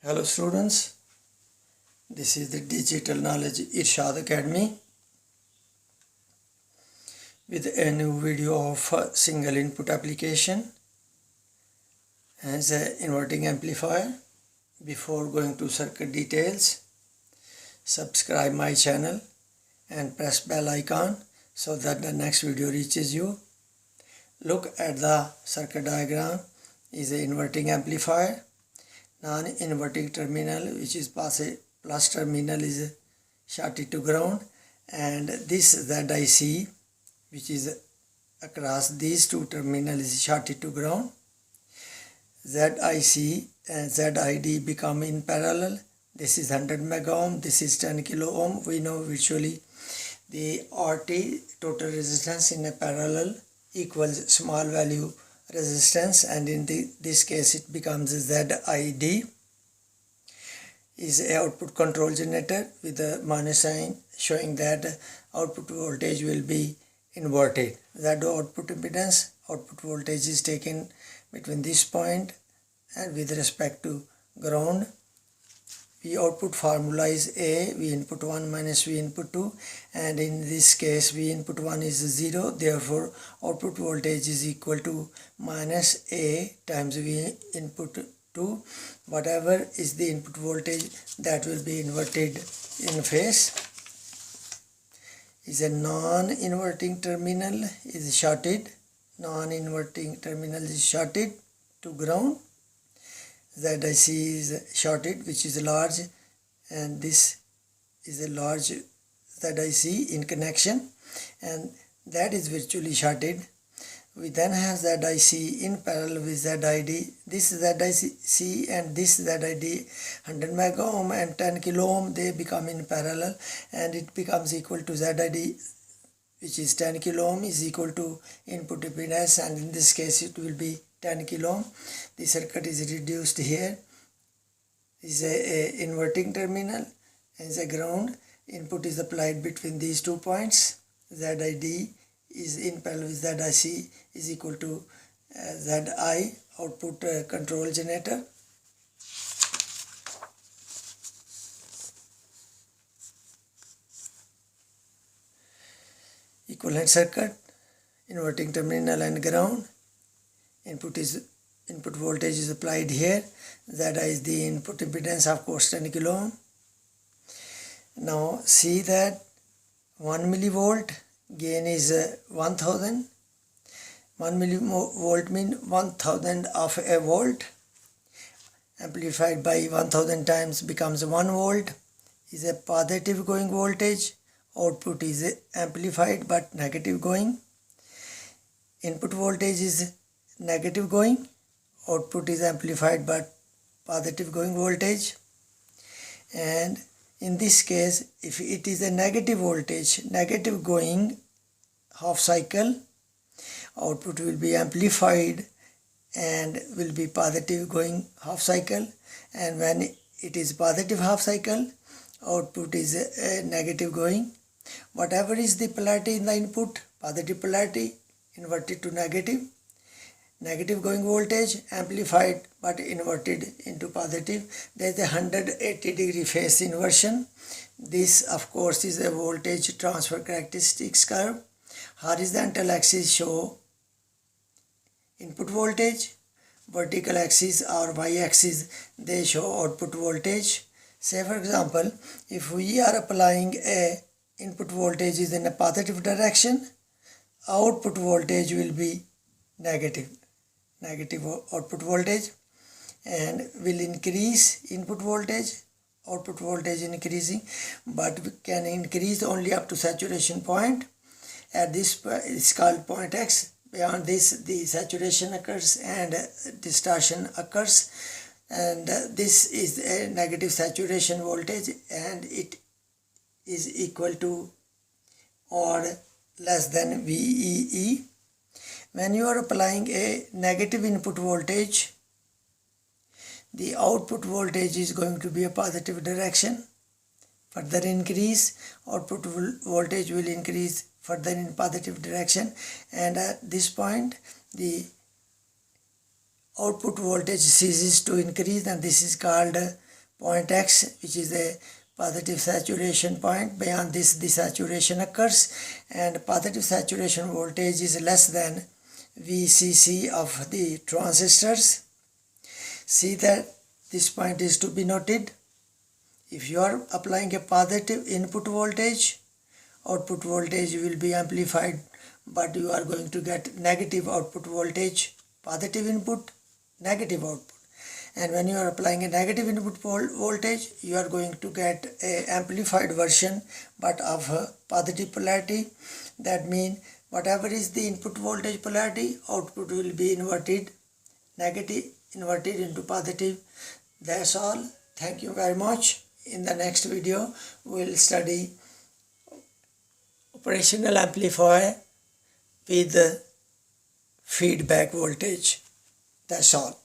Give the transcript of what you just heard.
Hello students, this is the Digital Knowledge Irshad Academy with a new video of single input application as an inverting amplifier. Before going to circuit details, subscribe my channel and press bell icon so that the next video reaches you. Look at the circuit diagram. Is an inverting amplifier. Non-inverting terminal, which is plus terminal, is shorted to ground, and this ZIC, which is across these two terminals, is shorted to ground. ZIC and ZID become in parallel. This is 100 mega ohm, this is 10 kilo ohm. We know virtually the RT, total resistance in a parallel, equals small value resistance, and in this case it becomes ZID. Is a output control generator with a minus sign showing that output voltage will be inverted. That output impedance, output voltage is taken between this point and with respect to ground. V output formula is A, V input 1 minus V input 2, and in this case V input 1 is 0, therefore output voltage is equal to minus A times V input 2. Whatever is the input voltage, that will be inverted in phase. Is a non-inverting terminal is shorted, non-inverting terminal is shorted to ground. ZIC is shorted, which is large, and this is a large ZIC in connection, and that is virtually shorted. We then have ZIC in parallel with ZID. This ZIC and this ZID, 100 mega ohm and 10 kilo ohm, they become in parallel, and it becomes equal to ZID, which is 10 kilo ohm, is equal to input impedance, and in this case it will be 10 kilo ohm. The circuit is reduced here. Is a inverting terminal and the ground. Input is applied between these 2 points. ZID is in parallel with ZIC is equal to ZI, output control generator. Equivalent circuit, inverting terminal and ground. Input voltage is applied here. That is the input impedance, of course 10 kilo ohm. Now see that 1 millivolt gain is 1000. 1 millivolt means 1000 of a volt, amplified by 1000 times becomes 1 volt. Is a positive going voltage. Output is amplified but negative going. Input voltage is negative going, output is amplified but positive going voltage. And in this case, if it is a negative voltage, negative going half cycle, output will be amplified and will be positive going half cycle, and when it is positive half cycle, output is a negative going. Whatever is the polarity in the input, positive polarity inverted to negative going voltage, amplified but inverted into positive. There is a 180-degree phase inversion. This, of course, is a voltage transfer characteristics curve. Horizontal axis show input voltage, vertical axis or y-axis they show output voltage. Say for example, if we are applying a input voltage is in a positive direction, output voltage will be negative output voltage, and will increase input voltage, output voltage increasing, but we can increase only up to saturation point. At this is called point X. Beyond this, the saturation occurs and distortion occurs, and this is a negative saturation voltage, and it is equal to or less than VEE. When you are applying a negative input voltage, the output voltage is going to be a positive direction. Further increase, output voltage will increase further in positive direction, and at this point the output voltage ceases to increase, and this is called point X, which is the positive saturation point. Beyond this, desaturation occurs, and positive saturation voltage is less than VCC of the transistors. See that this point is to be noted. If you are applying a positive input voltage, output voltage will be amplified, but you are going to get negative output voltage. Positive input, negative output. And when you are applying a negative input voltage, you are going to get a amplified version but of positive polarity. That means whatever is the input voltage polarity, output will be inverted, negative inverted into positive. That's all. Thank you very much. In the next video, we will study operational amplifier with feedback voltage. That's all.